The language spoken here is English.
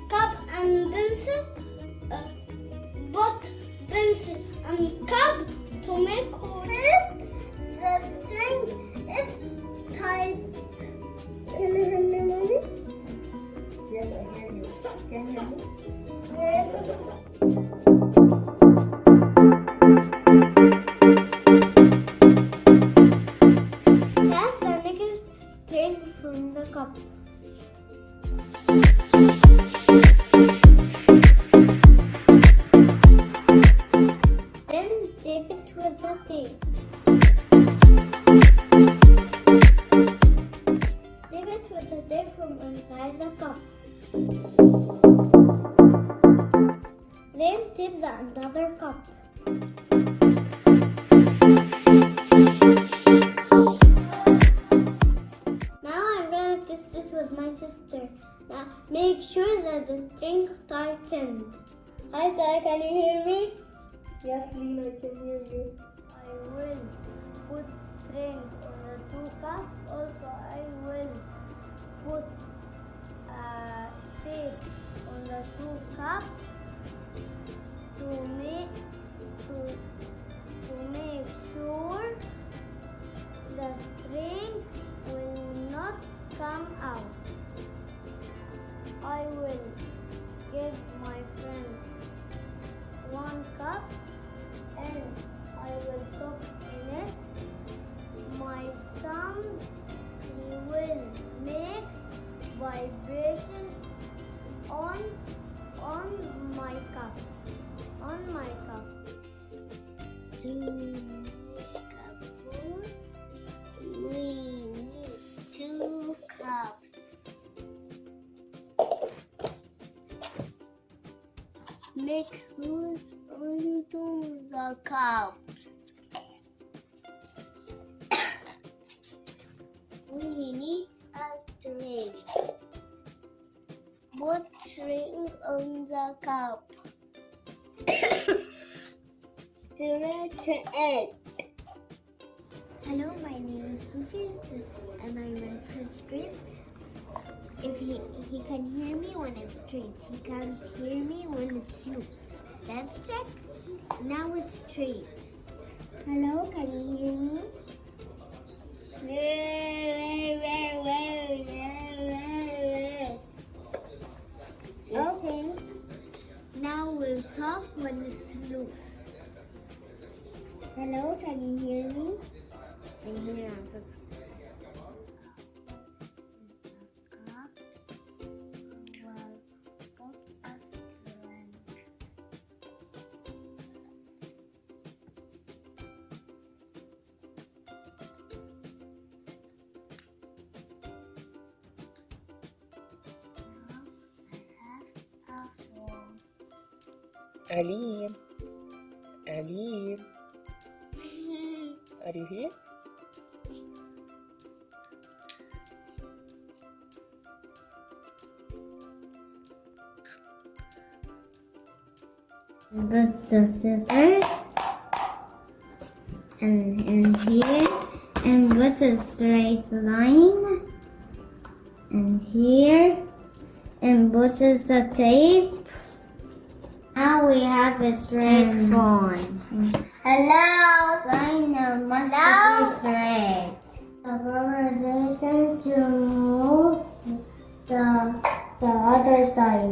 cup and pencil, both pencil and cup to make hole. The string is tied. Can you hear me, Mommy? Yes, I hear you. Can you hear me? Yes. That's the next string from the cup. Then tape it with the tape. Tape it with the tape from inside the cup. Then tape the another cup. Now I'm gonna test this with my sister. Now make sure that the strings tightened. Hi, Sai, can you hear me? Yes, Lena, I can hear you. I will put string on the two cups. Also, I will put tape on the two cups to make sure the string will not come out. I will give my friend one cup and I will cook in it. My thumb will make vibration on my cup. To make a food, we need 2 cups. Make holes into the cups. We need a string. Put string on the cup. Stretch it. Hello, my name is Sophie and I'm in first grade. If he can hear me when it's straight, he can't hear me when it's loose. Let's check. Now it's straight. Hello, can you hear me? Okay. Now we'll talk when it's loose. Hello, can you hear me? I hear you. Aline. Aline. Are you here? Put the scissors and in here and put a straight line and here and put the tape. Now we have a straight phone. Hello. Line now must be straight. The conversation to move the other side.